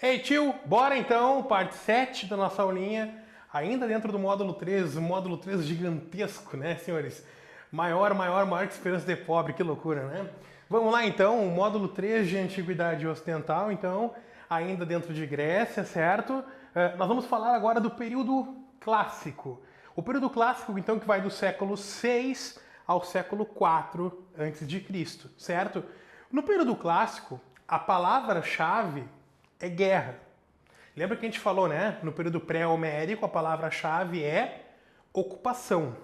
Ei tio, bora então, parte 7 da nossa aulinha, ainda dentro do módulo 3, um módulo 3 gigantesco, né, senhores? Maior que esperança de pobre, que loucura, né? Vamos lá então, o módulo 3 de Antiguidade Ocidental, então, ainda dentro de Grécia, certo? Nós vamos falar agora do período clássico. O período clássico, então, que vai do século 6 ao século 4 a.C., certo? No período clássico, a palavra-chave é guerra. Lembra que a gente falou, né? No período pré-homérico, a palavra-chave é ocupação.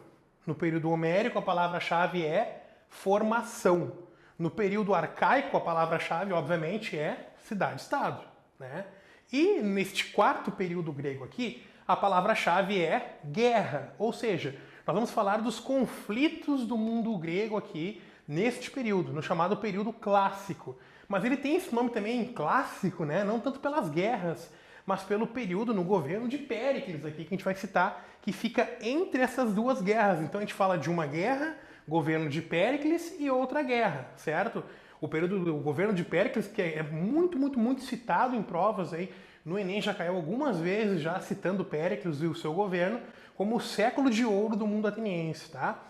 No período homérico, a palavra-chave é formação. No período arcaico, a palavra-chave, obviamente, é cidade-estado, né? E neste quarto período grego aqui, a palavra-chave é guerra. Ou seja, nós vamos falar dos conflitos do mundo grego aqui neste período, no chamado período clássico. Mas ele tem esse nome também clássico, né? Não tanto pelas guerras, mas pelo período no governo de Péricles aqui, que a gente vai citar, que fica entre essas duas guerras. Então a gente fala de uma guerra, governo de Péricles, e outra guerra, certo? O período do governo de Péricles, que é muito citado em provas aí, no Enem já caiu algumas vezes já citando Péricles e o seu governo como o século de ouro do mundo ateniense, tá?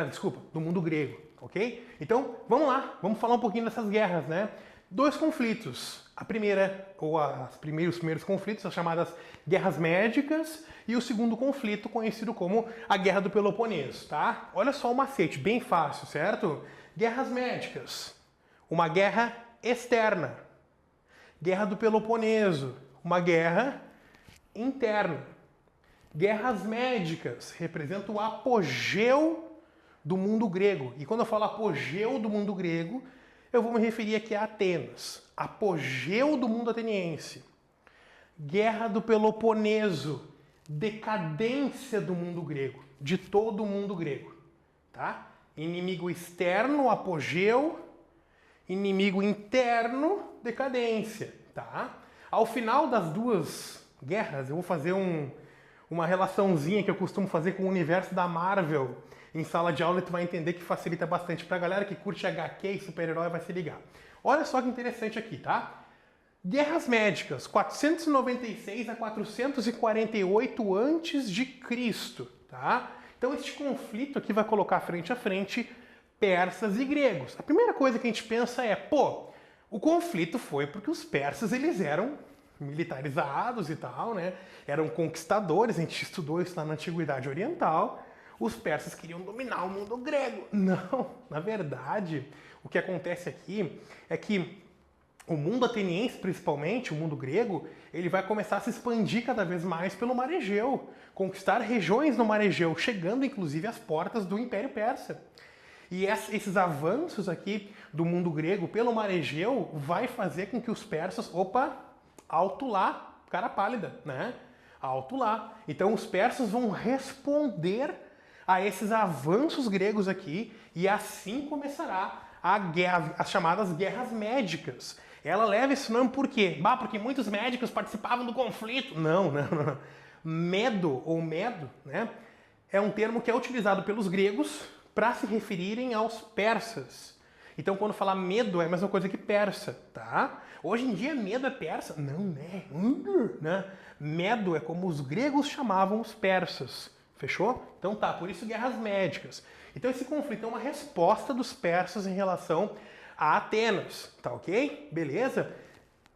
Desculpa, do mundo grego, ok? Então, vamos lá, vamos falar um pouquinho dessas guerras, né? Dois conflitos. A primeira, ou os primeiros conflitos, as chamadas Guerras Médicas, e o segundo conflito, conhecido como a Guerra do Peloponeso, tá? Olha só o macete, bem fácil, certo? Guerras Médicas, uma guerra externa. Guerra do Peloponeso, uma guerra interna. Guerras médicas representam o apogeu do mundo grego. E quando eu falo apogeu do mundo grego, eu vou me referir aqui a Atenas. Apogeu do mundo ateniense. Guerra do Peloponeso. Decadência do mundo grego. De todo o mundo grego. Tá? Inimigo externo, apogeu. Inimigo interno, decadência. Tá? Ao final das duas guerras, eu vou fazer uma relaçãozinha que eu costumo fazer com o universo da Marvel em sala de aula, e tu vai entender que facilita bastante pra galera que curte HQ e super-herói, vai se ligar. Olha só que interessante aqui, tá? Guerras Médicas, 496 a 448 a.C., tá? Então este conflito aqui vai colocar frente a frente persas e gregos. A primeira coisa que a gente pensa é, pô, o conflito foi porque os persas, eles eram militarizados e tal, né? Eram conquistadores, a gente estudou isso lá na Antiguidade Oriental. Os persas queriam dominar o mundo grego. Não, na verdade, o que acontece aqui é que o mundo ateniense, principalmente, o mundo grego, ele vai começar a se expandir cada vez mais pelo Mar Egeu, conquistar regiões no Mar Egeu, chegando inclusive às portas do Império Persa. E esses avanços aqui do mundo grego pelo Mar Egeu vai fazer com que os persas, alto lá, cara pálida, né? Alto lá. Então os persas vão responder a esses avanços gregos aqui e assim começará a guerra, as chamadas Guerras Médicas. Ela leva esse nome por quê? Porque muitos médicos participavam do conflito. Não. Medo, ou medo, né? É um termo que é utilizado pelos gregos para se referirem aos persas. Então, quando falar medo, é a mesma coisa que persa, tá? Hoje em dia, medo é persa? Não, né? Medo é como os gregos chamavam os persas. Fechou? Então tá, por isso guerras médicas. Então esse conflito é uma resposta dos persas em relação a Atenas, tá ok? Beleza?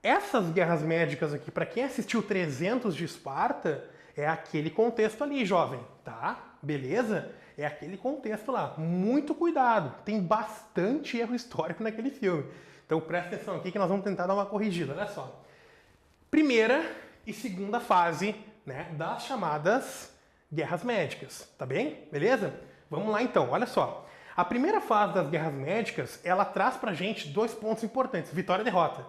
Essas guerras médicas aqui, para quem assistiu 300 de Esparta, é aquele contexto ali, jovem, tá? Beleza? É aquele contexto lá. Muito cuidado. Tem bastante erro histórico naquele filme. Então presta atenção aqui que nós vamos tentar dar uma corrigida. Olha só. Primeira e segunda fase, né, das chamadas Guerras Médicas. Tá bem? Beleza? Vamos lá então. Olha só. A primeira fase das Guerras Médicas, ela traz pra gente dois pontos importantes. Vitória e derrota.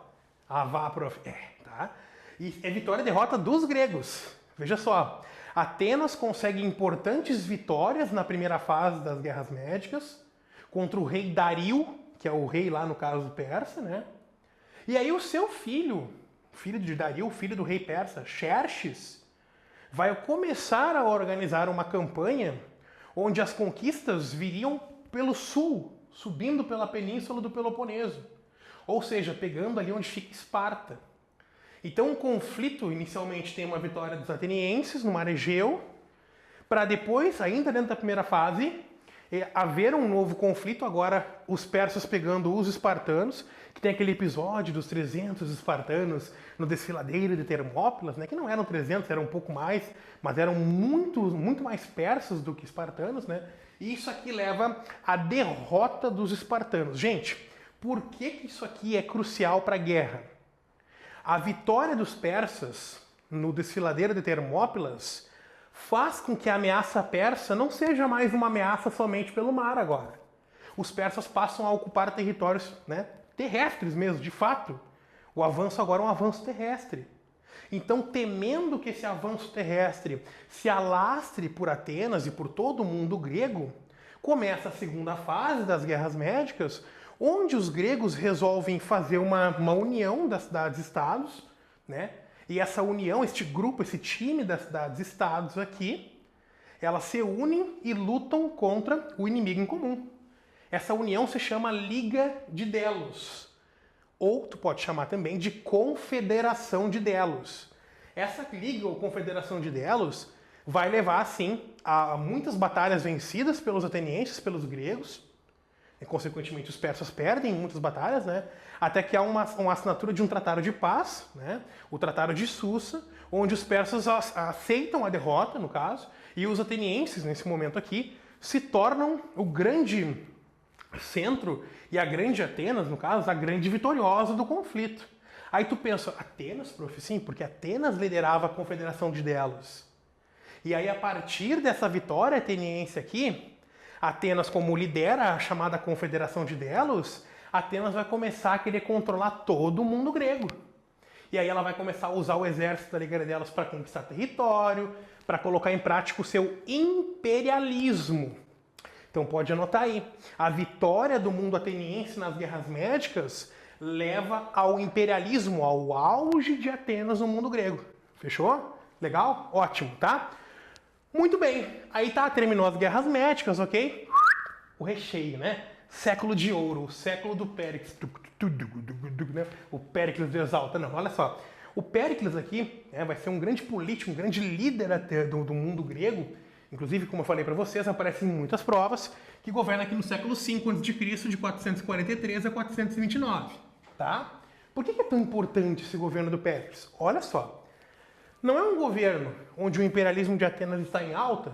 Ah, vá, prof. Tá? E é vitória e derrota dos gregos. Veja só, Atenas consegue importantes vitórias na primeira fase das Guerras Médicas contra o rei Dario, que é o rei lá no caso persa, né? E aí o seu filho de Dario, filho do rei persa, Xerxes, vai começar a organizar uma campanha onde as conquistas viriam pelo sul, subindo pela península do Peloponeso. Ou seja, pegando ali onde fica Esparta. Então o conflito inicialmente tem uma vitória dos atenienses no mar Egeu, para depois, ainda dentro da primeira fase, haver um novo conflito, agora os persas pegando os espartanos, que tem aquele episódio dos 300 espartanos no desfiladeiro de Termópilas, né, que não eram 300, eram um pouco mais, mas eram muito mais persas do que espartanos, né? E isso aqui leva à derrota dos espartanos. Gente, por que isso aqui é crucial para a guerra? A vitória dos persas no desfiladeiro de Termópilas faz com que a ameaça persa não seja mais uma ameaça somente pelo mar agora. Os persas passam a ocupar territórios, né, terrestres mesmo, de fato. O avanço agora é um avanço terrestre. Então, temendo que esse avanço terrestre se alastre por Atenas e por todo o mundo grego, começa a segunda fase das guerras médicas, onde os gregos resolvem fazer uma união das cidades-estados, né? E essa união, este grupo, esse time das cidades-estados aqui, elas se unem e lutam contra o inimigo em comum. Essa união se chama Liga de Delos, ou tu pode chamar também de Confederação de Delos. Essa Liga ou Confederação de Delos vai levar, assim, a muitas batalhas vencidas pelos atenienses, pelos gregos, e consequentemente os persas perdem muitas batalhas, né? Até que há uma assinatura de um tratado de paz, né? O Tratado de Susa, onde os persas aceitam a derrota, no caso, e os atenienses, nesse momento aqui, se tornam o grande centro e a grande Atenas, no caso, a grande vitoriosa do conflito. Aí tu pensa, Atenas, prof? Sim, porque Atenas liderava a Confederação de Delos. E aí, a partir dessa vitória ateniense aqui, Atenas, como lidera a chamada Confederação de Delos, Atenas vai começar a querer controlar todo o mundo grego. E aí ela vai começar a usar o exército da Liga de Delos para conquistar território, para colocar em prática o seu imperialismo. Então pode anotar aí, a vitória do mundo ateniense nas guerras médicas leva ao imperialismo, ao auge de Atenas no mundo grego. Fechou? Legal? Ótimo, tá? Muito bem, aí tá, terminou as guerras médicas, ok? O recheio, né? Século de ouro, o século do Péricles, né? O Péricles do Exalta. Não, olha só, o Péricles aqui vai ser um grande político, um grande líder até do mundo grego. Inclusive, como eu falei para vocês, aparecem muitas provas que governa aqui no século V a.C., de 443 a 429, tá? Por que é tão importante esse governo do Péricles? Olha só, não é um governo onde o imperialismo de Atenas está em alta?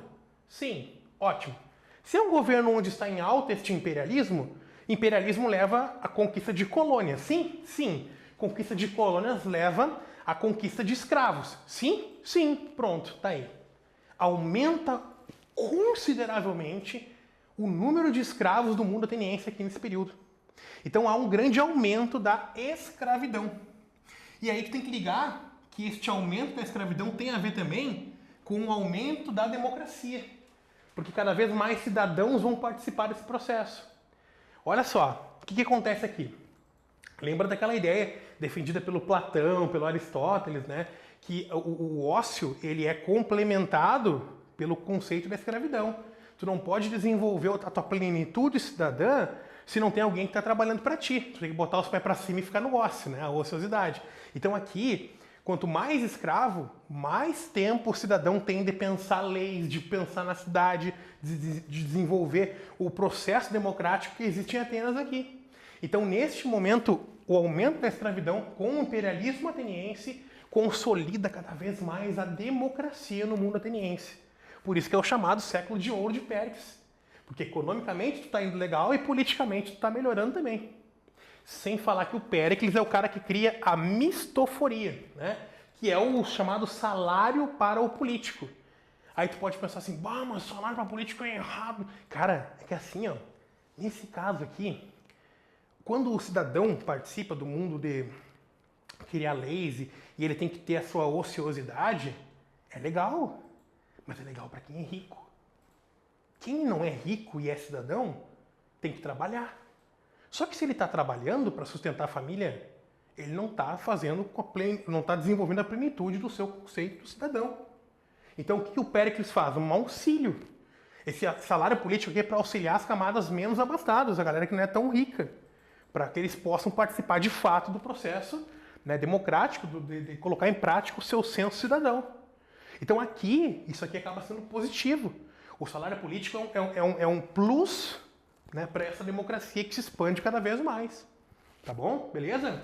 Sim, ótimo. Se é um governo onde está em alta este imperialismo leva à conquista de colônias. Sim, sim. Conquista de colônias leva à conquista de escravos. Sim, sim. Pronto, tá aí. Aumenta consideravelmente o número de escravos do mundo ateniense aqui nesse período. Então há um grande aumento da escravidão. E aí tu tem que ligar que este aumento da escravidão tem a ver também com o aumento da democracia. Porque cada vez mais cidadãos vão participar desse processo. Olha só, o que acontece aqui? Lembra daquela ideia defendida pelo Platão, pelo Aristóteles, né? Que o ócio ele é complementado pelo conceito da escravidão. Tu não pode desenvolver a tua plenitude cidadã se não tem alguém que está trabalhando para ti. Tu tem que botar os pés para cima e ficar no ócio, né? A ociosidade. Então aqui, quanto mais escravo, mais tempo o cidadão tem de pensar leis, de pensar na cidade, de desenvolver o processo democrático que existe em Atenas aqui. Então, neste momento, o aumento da escravidão com o imperialismo ateniense consolida cada vez mais a democracia no mundo ateniense. Por isso que é o chamado século de ouro de Péricles. Porque economicamente tu está indo legal e politicamente tu está melhorando também. Sem falar que o Péricles é o cara que cria a mistoforia, né? Que é o chamado salário para o político. Aí tu pode pensar assim, bah, mas salário para político é errado. Cara, é que assim, ó, nesse caso aqui, quando o cidadão participa do mundo de criar leis e ele tem que ter a sua ociosidade, é legal. Mas é legal para quem é rico. Quem não é rico e é cidadão, tem que trabalhar. Só que se ele está trabalhando para sustentar a família, ele não está não está desenvolvendo a plenitude do seu conceito do cidadão. Então o que o Péricles faz? Um auxílio. Esse salário político aqui é para auxiliar as camadas menos abastadas, a galera que não é tão rica, para que eles possam participar de fato do processo né, democrático de colocar em prática o seu senso cidadão. Então aqui, isso aqui acaba sendo positivo. O salário político é um plus, né, para essa democracia que se expande cada vez mais. Tá bom? Beleza?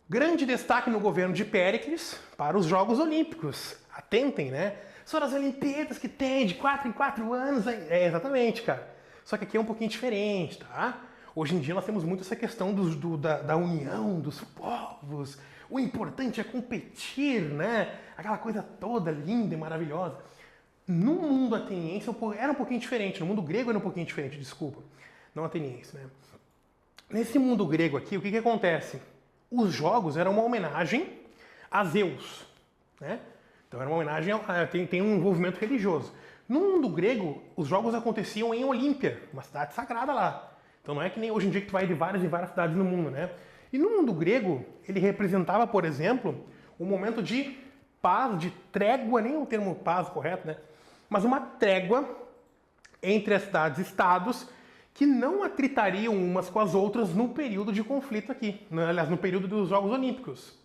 Grande destaque no governo de Péricles para os Jogos Olímpicos. Atentem, né? São as Olimpíadas que tem de 4 em 4 anos. Exatamente, cara. Só que aqui é um pouquinho diferente, tá? Hoje em dia nós temos muito essa questão da união dos povos. O importante é competir, né? Aquela coisa toda linda e maravilhosa. No mundo ateniense era um pouquinho diferente. No mundo grego era um pouquinho diferente, desculpa. Não ateniense, né? Nesse mundo grego aqui, o que acontece? Os jogos eram uma homenagem a Zeus, né? Então era uma homenagem, tem um envolvimento religioso. No mundo grego, os jogos aconteciam em Olímpia, uma cidade sagrada lá. Então não é que nem hoje em dia que tu vai de várias e várias cidades no mundo, né? E no mundo grego, ele representava, por exemplo, um momento de paz, de trégua, nem o termo paz correto, né? Mas uma trégua entre as cidades-estados que não atritariam umas com as outras no período de conflito aqui, aliás, no período dos Jogos Olímpicos.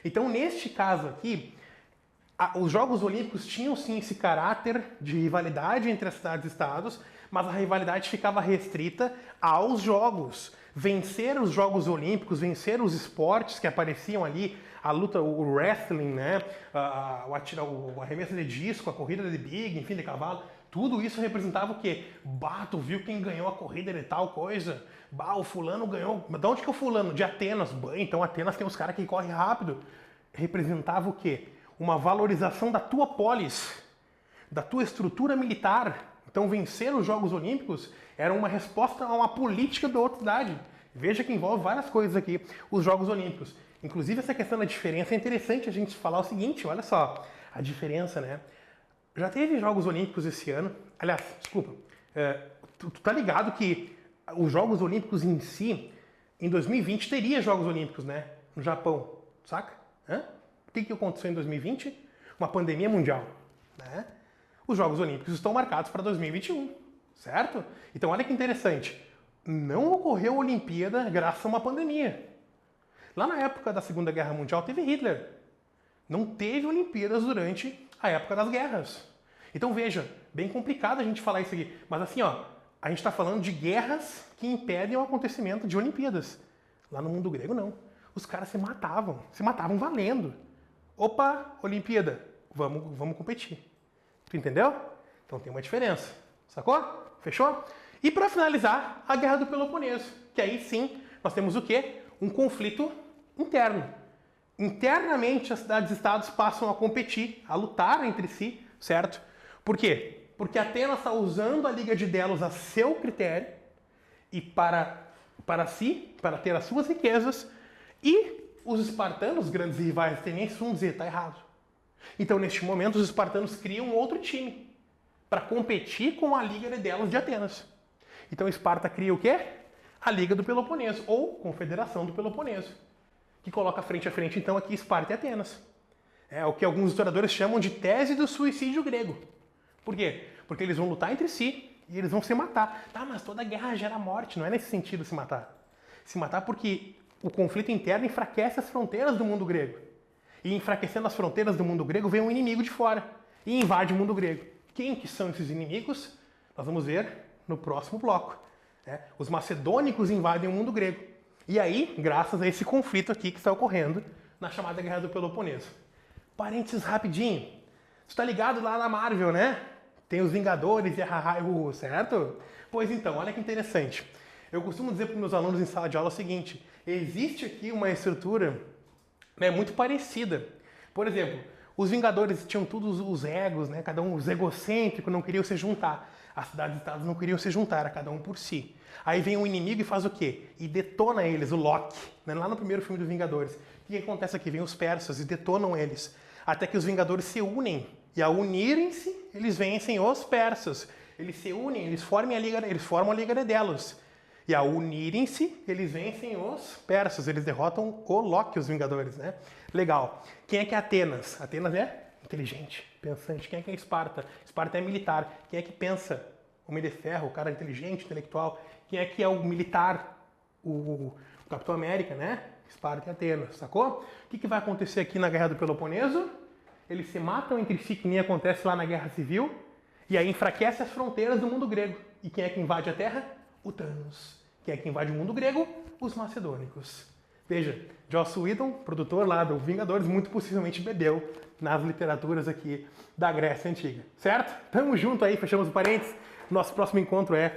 Então, neste caso aqui, os Jogos Olímpicos tinham sim esse caráter de rivalidade entre as cidades-estados, mas a rivalidade ficava restrita aos jogos. Vencer os Jogos Olímpicos, vencer os esportes que apareciam ali, a luta, o wrestling, né? O arremesso de disco, a corrida de big, enfim, de cavalo, tudo isso representava o quê? Bah, tu viu quem ganhou a corrida de tal coisa? Bah, o fulano ganhou. De onde que é o fulano? De Atenas. Bah, então Atenas tem os caras que correm rápido. Representava o quê? Uma valorização da tua polis, da tua estrutura militar. Então vencer os Jogos Olímpicos era uma resposta a uma política da outra cidade. Veja que envolve várias coisas aqui, os Jogos Olímpicos. Inclusive essa questão da diferença é interessante a gente falar o seguinte, olha só, a diferença, né? Já teve Jogos Olímpicos esse ano, aliás, desculpa, tu tá ligado que os Jogos Olímpicos em si, em 2020 teria Jogos Olímpicos, né? No Japão, saca? O que aconteceu em 2020? Uma pandemia mundial, né? Os Jogos Olímpicos estão marcados para 2021, certo? Então olha que interessante, não ocorreu a Olimpíada graças a uma pandemia. Lá na época da Segunda Guerra Mundial teve Hitler. Não teve Olimpíadas durante a época das guerras. Então veja, bem complicado a gente falar isso aqui. Mas assim, ó, a gente está falando de guerras que impedem o acontecimento de Olimpíadas. Lá no mundo grego, não. Os caras se matavam valendo. Opa, Olimpíada, vamos competir. Tu entendeu? Então tem uma diferença. Sacou? Fechou? E para finalizar, a Guerra do Peloponeso. Que aí sim, nós temos o quê? Um conflito interno. Internamente, as cidades-estados passam a competir, a lutar entre si, certo? Por quê? Porque Atenas está usando a Liga de Delos a seu critério e para si, para ter as suas riquezas, e os espartanos, os grandes rivais atenienses, vão dizer, tá errado. Então, neste momento, os espartanos criam um outro time para competir com a Liga de Delos de Atenas. Então, Esparta cria o quê? A Liga do Peloponeso, ou Confederação do Peloponeso, que coloca frente a frente, então, aqui Esparta e Atenas. É o que alguns historiadores chamam de tese do suicídio grego. Por quê? Porque eles vão lutar entre si e eles vão se matar. Tá, mas toda guerra gera morte, não é nesse sentido se matar. Se matar porque o conflito interno enfraquece as fronteiras do mundo grego. E enfraquecendo as fronteiras do mundo grego, vem um inimigo de fora e invade o mundo grego. Quem que são esses inimigos? Nós vamos ver no próximo bloco. Os macedônicos invadem o mundo grego. E aí, graças a esse conflito aqui que está ocorrendo na chamada Guerra do Peloponeso. Parênteses rapidinho. Você está ligado lá na Marvel, né? Tem os Vingadores e a Haha e Huhu, certo? Pois então, olha que interessante. Eu costumo dizer para os meus alunos em sala de aula o seguinte, existe aqui uma estrutura, né, muito parecida. Por exemplo, os Vingadores tinham todos os egos, né? Cada um os egocêntricos, não queriam se juntar. As cidades-estados não queriam se juntar, era cada um por si. Aí vem um inimigo e faz o quê? E detona eles, o Loki, né? Lá no primeiro filme dos Vingadores. O que acontece aqui? Vem os persas e detonam eles. Até que os Vingadores se unem. E ao unirem-se, eles vencem os persas. Eles se unem, eles formam a Liga de Delos. E ao unirem-se, eles vencem os persas. Eles derrotam o Loki, os Vingadores, né? Legal. Quem é que é Atenas? Atenas é inteligente, pensante. Quem é que é Esparta? Esparta é militar. Quem é que pensa? Homem de ferro, o cara inteligente, intelectual. Quem é que é o militar? O Capitão América, né? Esparta e Atenas, sacou? O que vai acontecer aqui na Guerra do Peloponeso? Eles se matam entre si, que nem acontece lá na Guerra Civil, e aí enfraquece as fronteiras do mundo grego. E quem é que invade a Terra? O Thanos. Quem é que invade o mundo grego? Os macedônicos. Veja, Joss Whedon, produtor lá do Vingadores, muito possivelmente bebeu nas literaturas aqui da Grécia Antiga, certo? Tamo junto aí, fechamos o parênteses. Nosso próximo encontro é,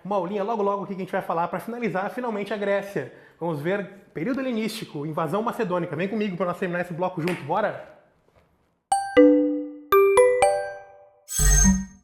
uma aulinha logo logo aqui que a gente vai falar para finalizar finalmente a Grécia. Vamos ver período helenístico, invasão macedônica. Vem comigo para nós terminar esse bloco junto, bora?